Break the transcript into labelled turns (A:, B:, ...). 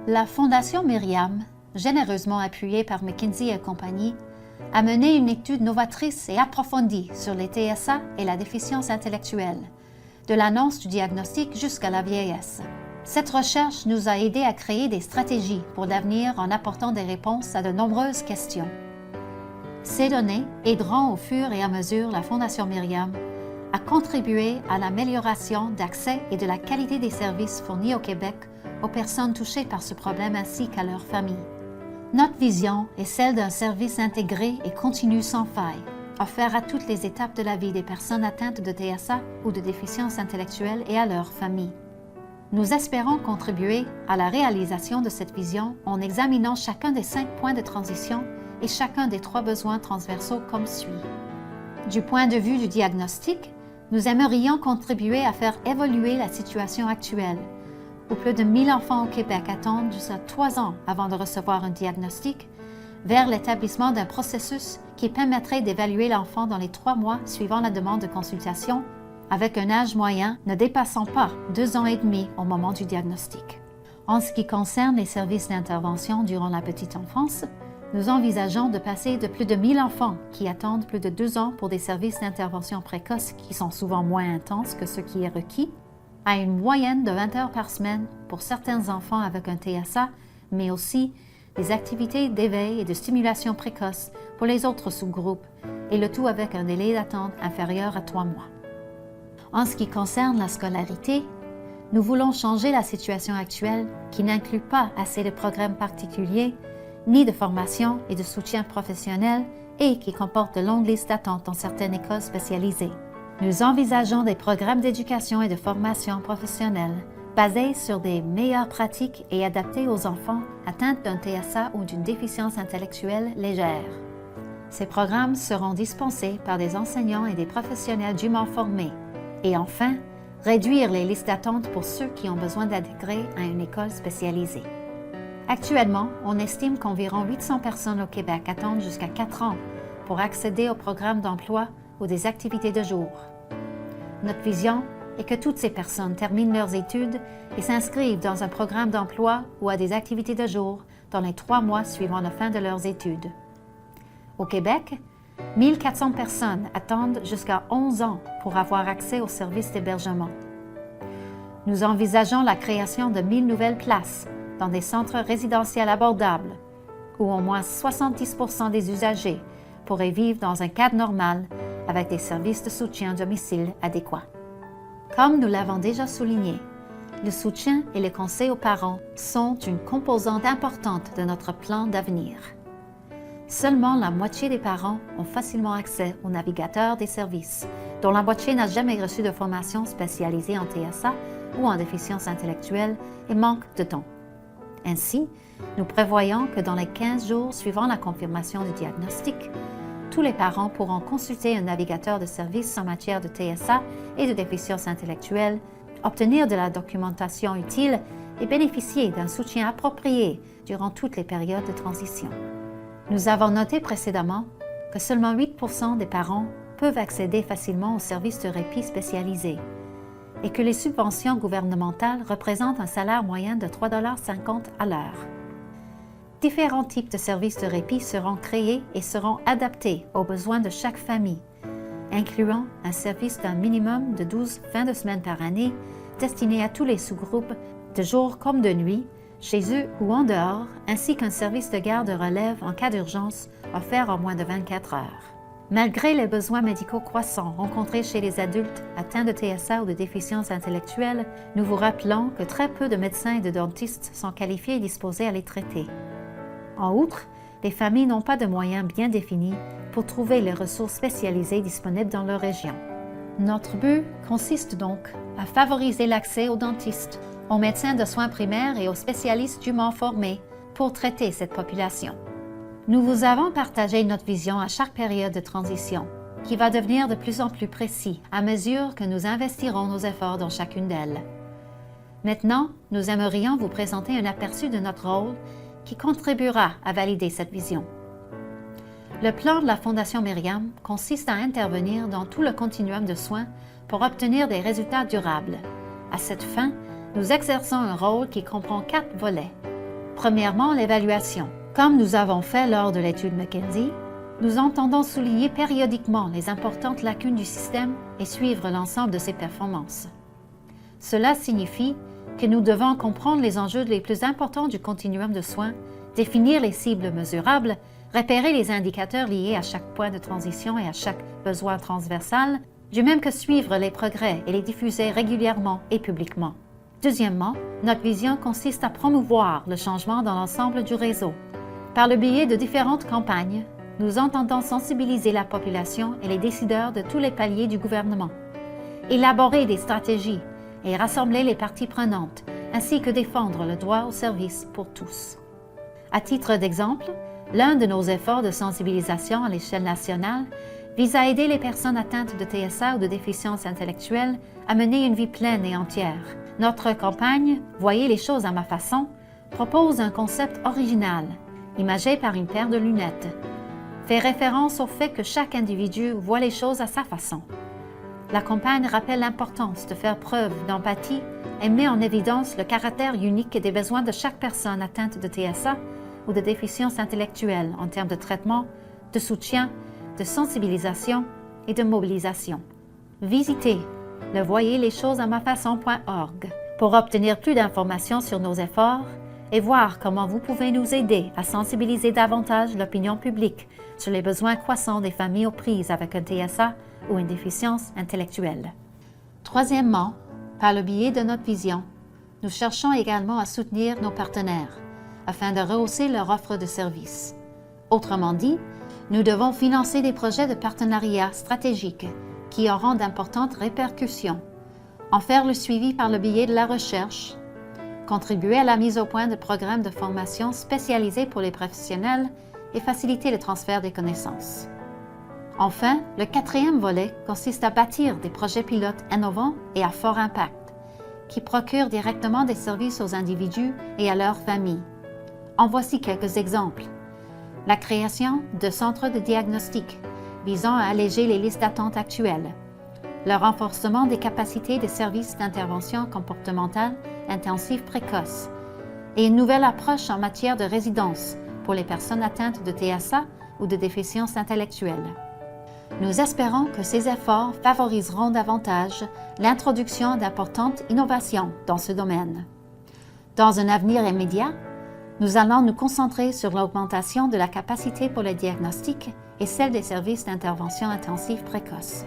A: La Fondation Myriam, généreusement appuyée par McKinsey et compagnie, a mené une étude novatrice et approfondie sur les TSA et la déficience intellectuelle, de l'annonce du diagnostic jusqu'à la vieillesse. Cette recherche nous a aidés à créer des stratégies pour l'avenir en apportant des réponses à de nombreuses questions. Ces données aideront au fur et à mesure la Fondation Myriam à contribuer à l'amélioration d'accès et de la qualité des services fournis au Québec aux personnes touchées par ce problème ainsi qu'à leurs familles. Notre vision est celle d'un service intégré et continu sans faille, offert à toutes les étapes de la vie des personnes atteintes de TSA ou de déficience intellectuelle et à leurs familles. Nous espérons contribuer à la réalisation de cette vision en examinant chacun des 5 points de transition et chacun des 3 besoins transversaux comme suit. Du point de vue du diagnostic, nous aimerions contribuer à faire évoluer la situation actuelle, où plus de 1000 enfants au Québec attendent jusqu'à 3 ans avant de recevoir un diagnostic, vers l'établissement d'un processus qui permettrait d'évaluer l'enfant dans les 3 mois suivant la demande de consultation, avec un âge moyen ne dépassant pas 2 ans et demi au moment du diagnostic. En ce qui concerne les services d'intervention durant la petite enfance, nous envisageons de passer de plus de 1000 enfants qui attendent plus de 2 ans pour des services d'intervention précoce qui sont souvent moins intenses que ce qui est requis, à une moyenne de 20 heures par semaine pour certains enfants avec un TSA, mais aussi des activités d'éveil et de stimulation précoce pour les autres sous-groupes, et le tout avec un délai d'attente inférieur à 3 mois. En ce qui concerne la scolarité, nous voulons changer la situation actuelle qui n'inclut pas assez de programmes particuliers, ni de formation et de soutien professionnel et qui comporte de longues listes d'attente dans certaines écoles spécialisées. Nous envisageons des programmes d'éducation et de formation professionnelle basés sur des meilleures pratiques et adaptés aux enfants atteints d'un TSA ou d'une déficience intellectuelle légère. Ces programmes seront dispensés par des enseignants et des professionnels dûment formés. Et enfin, réduire les listes d'attente pour ceux qui ont besoin d'intégrer à une école spécialisée. Actuellement, on estime qu'environ 800 personnes au Québec attendent jusqu'à 4 ans pour accéder au programme d'emploi ou des activités de jour. Notre vision est que toutes ces personnes terminent leurs études et s'inscrivent dans un programme d'emploi ou à des activités de jour dans les 3 mois suivant la fin de leurs études. Au Québec, 1400 personnes attendent jusqu'à 11 ans pour avoir accès aux services d'hébergement. Nous envisageons la création de 1000 nouvelles places dans des centres résidentiels abordables où au moins 70% des usagers pourraient vivre dans un cadre normal avec des services de soutien à domicile adéquats. Comme nous l'avons déjà souligné, le soutien et le conseil aux parents sont une composante importante de notre plan d'avenir. Seulement la moitié des parents ont facilement accès au navigateur des services, dont la moitié n'a jamais reçu de formation spécialisée en TSA ou en déficience intellectuelle et manque de temps. Ainsi, nous prévoyons que dans les 15 jours suivant la confirmation du diagnostic, tous les parents pourront consulter un navigateur de services en matière de TSA et de déficience intellectuelle, obtenir de la documentation utile et bénéficier d'un soutien approprié durant toutes les périodes de transition. Nous avons noté précédemment que seulement 8% des parents peuvent accéder facilement aux services de répit spécialisés et que les subventions gouvernementales représentent un salaire moyen de 3,50 $ à l'heure. Différents types de services de répit seront créés et seront adaptés aux besoins de chaque famille, incluant un service d'un minimum de 12 fins de semaine par année destiné à tous les sous-groupes, de jour comme de nuit, chez eux ou en dehors, ainsi qu'un service de garde relève en cas d'urgence offert en moins de 24 heures. Malgré les besoins médicaux croissants rencontrés chez les adultes atteints de TSA ou de déficience intellectuelle, nous vous rappelons que très peu de médecins et de dentistes sont qualifiés et disposés à les traiter. En outre, les familles n'ont pas de moyens bien définis pour trouver les ressources spécialisées disponibles dans leur région. Notre but consiste donc à favoriser l'accès aux dentistes, aux médecins de soins primaires et aux spécialistes dûment formés pour traiter cette population. Nous vous avons partagé notre vision à chaque période de transition, qui va devenir de plus en plus précis à mesure que nous investirons nos efforts dans chacune d'elles. Maintenant, nous aimerions vous présenter un aperçu de notre rôle qui contribuera à valider cette vision. Le plan de la Fondation Myriam consiste à intervenir dans tout le continuum de soins pour obtenir des résultats durables. À cette fin, nous exerçons un rôle qui comprend 4 volets. Premièrement, l'évaluation. Comme nous avons fait lors de l'étude McKinsey, nous entendons souligner périodiquement les importantes lacunes du système et suivre l'ensemble de ses performances. Cela signifie que nous devons comprendre les enjeux les plus importants du continuum de soins, définir les cibles mesurables, repérer les indicateurs liés à chaque point de transition et à chaque besoin transversal, du même que suivre les progrès et les diffuser régulièrement et publiquement. Deuxièmement, notre vision consiste à promouvoir le changement dans l'ensemble du réseau. Par le biais de différentes campagnes, nous entendons sensibiliser la population et les décideurs de tous les paliers du gouvernement, élaborer des stratégies et rassembler les parties prenantes, ainsi que défendre le droit au service pour tous. À titre d'exemple, l'un de nos efforts de sensibilisation à l'échelle nationale vise à aider les personnes atteintes de TSA ou de déficience intellectuelle à mener une vie pleine et entière. Notre campagne « Voyez les choses à ma façon » propose un concept original, imagé par une paire de lunettes, fait référence au fait que chaque individu voit les choses à sa façon. La campagne rappelle l'importance de faire preuve d'empathie et met en évidence le caractère unique des besoins de chaque personne atteinte de TSA ou de déficience intellectuelle en termes de traitement, de soutien, de sensibilisation et de mobilisation. Visitez le voyezleschosesaMaFaçon.org pour obtenir plus d'informations sur nos efforts et voir comment vous pouvez nous aider à sensibiliser davantage l'opinion publique sur les besoins croissants des familles aux prises avec un TSA ou une déficience intellectuelle. Troisièmement, par le biais de notre vision, nous cherchons également à soutenir nos partenaires afin de rehausser leur offre de services. Autrement dit, nous devons financer des projets de partenariat stratégiques qui auront d'importantes répercussions, en faire le suivi par le biais de la recherche, contribuer à la mise au point de programmes de formation spécialisés pour les professionnels et faciliter le transfert des connaissances. Enfin, le quatrième volet consiste à bâtir des projets pilotes innovants et à fort impact, qui procurent directement des services aux individus et à leurs familles. En voici quelques exemples. La création de centres de diagnostic visant à alléger les listes d'attente actuelles, le renforcement des capacités des services d'intervention comportementale intensive précoce et une nouvelle approche en matière de résidence pour les personnes atteintes de TSA ou de déficience intellectuelle. Nous espérons que ces efforts favoriseront davantage l'introduction d'importantes innovations dans ce domaine. Dans un avenir immédiat, nous allons nous concentrer sur l'augmentation de la capacité pour le diagnostic et celle des services d'intervention intensive précoce.